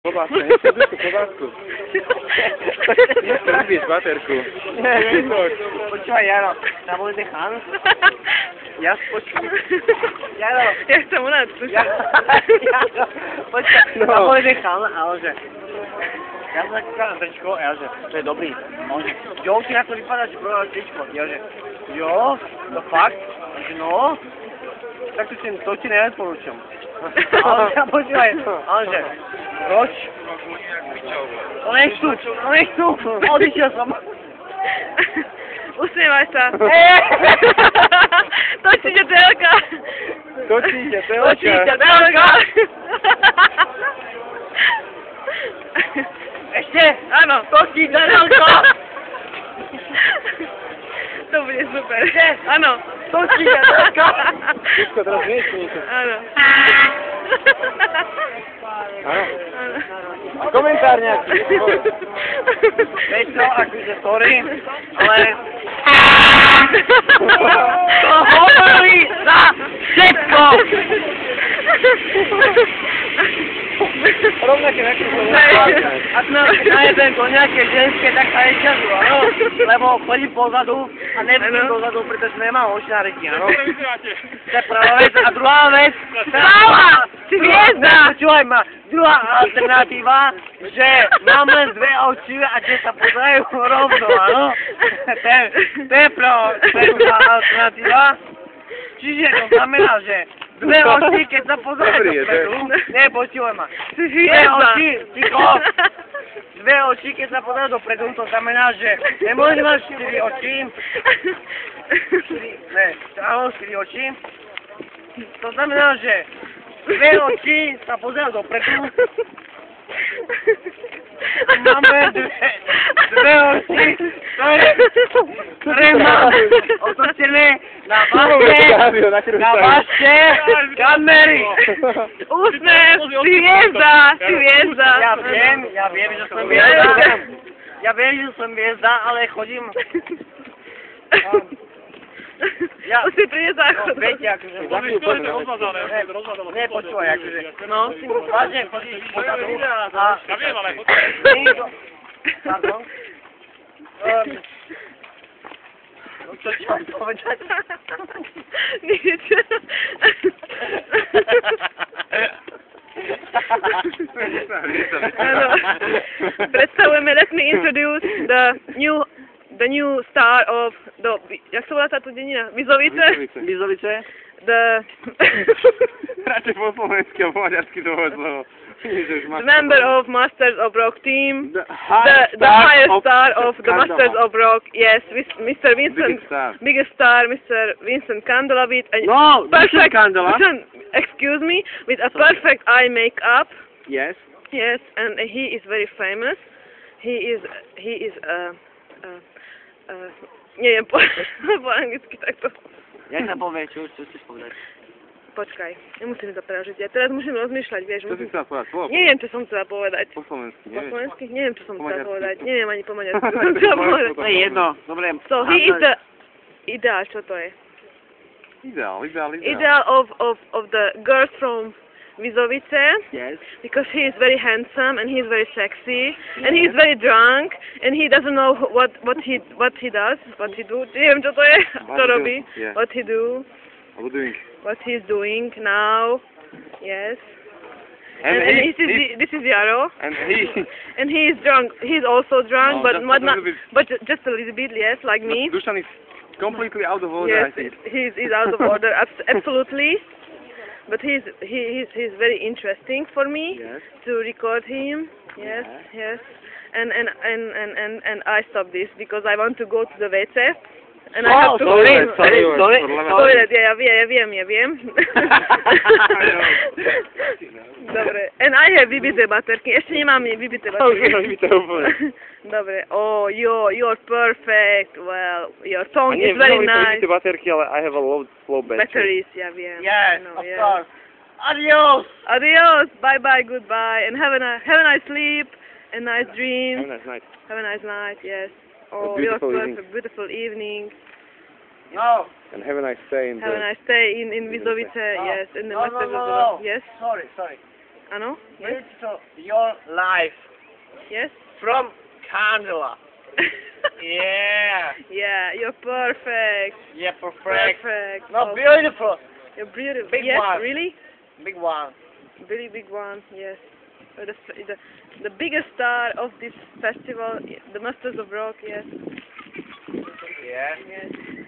Klobásku, nechce tú klobásku. Robíš baterku. Počúvaj, Jaro, tam bol ten Hans. Ja spočúvam. Jaro. Ja chcem u nás slušať. Jaro, počúvaj, tam bol ten Hans, ale že... Ja som tak kúkal na tričko a ja že, to je dobrý. A on že, jo, ty na to vypadá, že prodal tričko. Ja že, jo, to fakt? A že, no. Tak to ti neodporúčam. Ale ja počúvaj, ale že, proč? To nechcú, odišiel som. Usmievaj sa. Točíte telka. Točíte telka. Ešte? Áno. Točíte telka. To bude super. Áno. Točíte telka. Všetko teraz niečo. Áno. Áno. Komentár nejaký. Vieš čo, akože sorry, ale... To hovorí za všetko! Rovnaké ak najedem do nejakej ženské, tak sa nešťažu, áno? Lebo chodím pozadu a nevidím dozadu, pretože nemám oči na ryti, áno? To je prvá vec. A druhá vec... Sláva! Si hviezda! Počúvaj ma, druhá alternatíva, že mám len dve oči a že sa pozerajú rovno, áno? To je prvá alternatíva. Čiže to znamená, že dve oči, keď sa pozerajú dopredu, počúvaj ma. Dve oči, ticho. Dve oči, keď sa pozerajú dopredu, to znamená, že nemôžeš mať 4 oči. Áno, 4 oči. To znamená, že dve oči sa pozerajú dopredu. Máme dve oči, ktoré mám otočené na vaše kamery. Úsmev, si hviezda, si hviezda. Ja viem, že som hviezda. Ja viem, že som hviezda, ale chodím... Už si príde záchod. Viete, akože... Ne, počúvaj, akože... No. Vážne, chodíš pozadu a... Ja viem, ale... Pardon? Čo ti mám povedať? Nič. Predstavujeme, let me introduce the new star of the, jak sa volá táto denina? Vizovice? Vizovice? Radšej po slovensky a po maďarsky to slovo. The member of Masters of Rock team, The the highest star of the Masters of Rock, yes, Mr. Vincent, biggest star, Mr. Vincent Candola with a Vincent Candola. Excuse me, with a perfect eye makeup. Yes. Yes, and he is very famous. He is neviem po anglicky takto. Jak sa povie, čo chceš povedať? Počkaj, nemusím to prežiť. Ja teraz musím rozmýšľať, vieš. Čo si chcela povedať? Neviem, čo som chcela povedať. Po slovensky, po slovensky? Neviem, čo som chcela povedať. Neviem ani po maďarsky. To je jedno, dobre. So, he is the... Ideál, čo to je? Ideál of the girls from Vizovice. Yes. Because he is very handsome and he is very sexy and he is very drunk and he doesn't know what he does, what he do. Neviem, čo to je, čo robí, what he do. What he's doing now, yes. And this is Jaro. And he is drunk. He's also drunk, but just a little bit, yes, like me. Dušan is completely out of order, yes, I think. He's out of order, absolutely. But he's very interesting for me to record him. Yes, yes. And I stop this because I want to go to the WC. And I have to toilet, ja viem. Dobre, and I have vybité baterky, ešte nemám vybité baterky. Dobre, oh, you're perfect, well, your song is very nice. Vybité baterky, ale I have a low batteries, ja viem. Yes, of course. Adios! Adios, bye-bye, goodbye, and have a nice sleep, and nice dreams. Have a nice night. Have a nice night, yes. Oh, you're perfect, beautiful evening. No. And have a nice stay in Have a nice stay in Vizovice, yes. In the Masters of the Rock, yes. Sorry. Ano? Yes? Beautiful. Your life. Yes? From Candela. Yeah. Yeah, you're perfect. Yeah, perfect. Perfect. No, Oh, beautiful. you're beautiful. Big yes, one. really? Big one. Really big one, yes. The biggest star of this festival, the Masters of Rock, yes. Yeah. Yes.